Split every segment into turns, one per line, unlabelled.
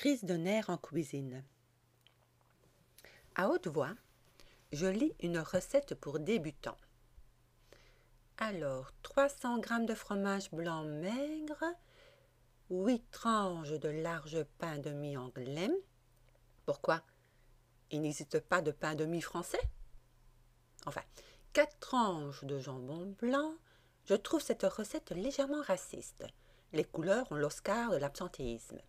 Crise de nerfs en cuisine. À haute voix, je lis une recette pour débutants. Alors, 300 g de fromage blanc maigre, 8 tranches de large pain de mie anglais. Pourquoi? Il n'existe pas de pain de mie français? Enfin, 4 tranches de jambon blanc. Je trouve cette recette légèrement raciste. Les couleurs ont l'Oscar de l'absentéisme.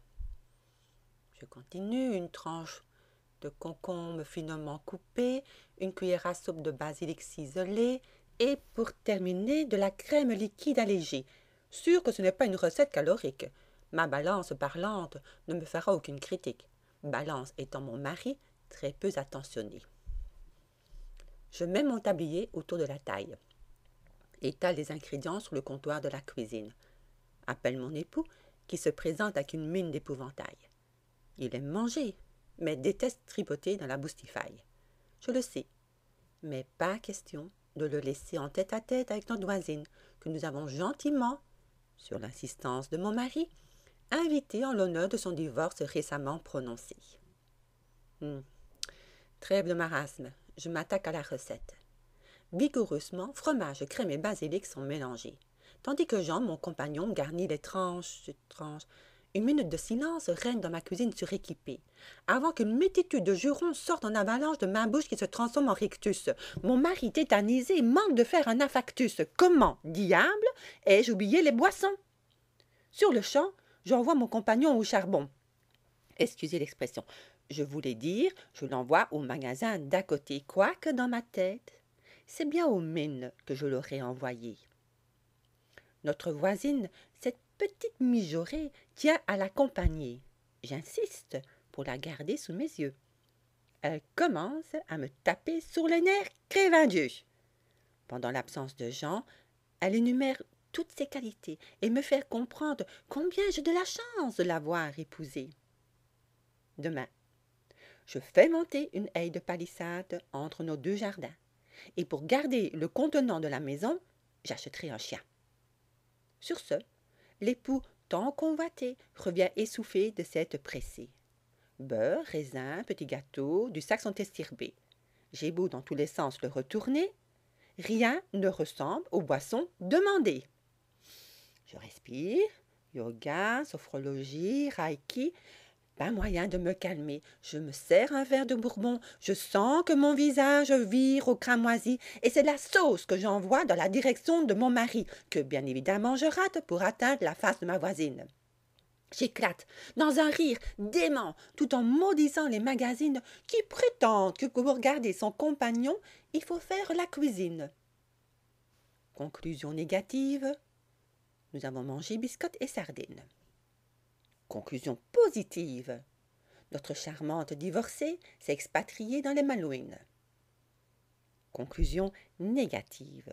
Je continue, une tranche de concombre finement coupé, une cuillère à soupe de basilic ciselé et pour terminer, de la crème liquide allégée. Sûr que ce n'est pas une recette calorique. Ma balance parlante ne me fera aucune critique. Balance étant mon mari très peu attentionné. Je mets mon tablier autour de la taille. Étale les ingrédients sur le comptoir de la cuisine. Appelle mon époux qui se présente avec une mine d'épouvantail. Il aime manger, mais déteste tripoter dans la boustifaille. Je le sais, mais pas question de le laisser en tête-à-tête avec notre voisine, que nous avons gentiment, sur l'insistance de mon mari, invité en l'honneur de son divorce récemment prononcé. Trêve de marasme, je m'attaque à la recette. Vigoureusement, fromage, crème et basilic sont mélangés, tandis que Jean, mon compagnon, garnit les tranches. Une minute de silence règne dans ma cuisine suréquipée, avant qu'une multitude de jurons sortent en avalanche de ma bouche qui se transforme en rictus. Mon mari tétanisé manque de faire un infarctus. Comment, diable, ai-je oublié les boissons? Sur le champ, j'envoie mon compagnon au charbon. Excusez l'expression. Je voulais dire, je l'envoie au magasin d'à côté, quoique dans ma tête, c'est bien aux mines que je l'aurais envoyé. Notre voisine, cette petite mijaurée, tient à l'accompagner. J'insiste pour la garder sous mes yeux. Elle commence à me taper sur les nerfs, crève Dieu. Pendant l'absence de Jean, elle énumère toutes ses qualités et me fait comprendre combien j'ai de la chance de l'avoir épousée. Demain, je fais monter une haie de palissade entre nos deux jardins. Et pour garder le contenant de la maison, j'achèterai un chien. Sur ce, l'époux tant convoité revient essoufflé de cette pressée. Beurre, raisin, petits gâteaux, du sac sont estirbés. J'ai beau dans tous les sens le retourner, rien ne ressemble aux boissons demandées. Je respire, yoga, sophrologie, reiki. Pas moyen de me calmer. Je me sers un verre de bourbon. Je sens que mon visage vire au cramoisi et c'est la sauce que j'envoie dans la direction de mon mari, que bien évidemment je rate pour atteindre la face de ma voisine. J'éclate dans un rire dément tout en maudissant les magazines qui prétendent que pour garder son compagnon, il faut faire la cuisine. Conclusion négative, nous avons mangé biscottes et sardines. Conclusion positive, notre charmante divorcée s'est expatriée dans les Malouines. Conclusion négative,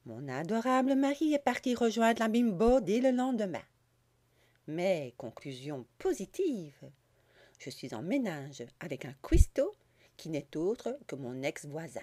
mon adorable mari est parti rejoindre la bimbo dès le lendemain. Mais conclusion positive, je suis en ménage avec un cuistot qui n'est autre que mon ex-voisin.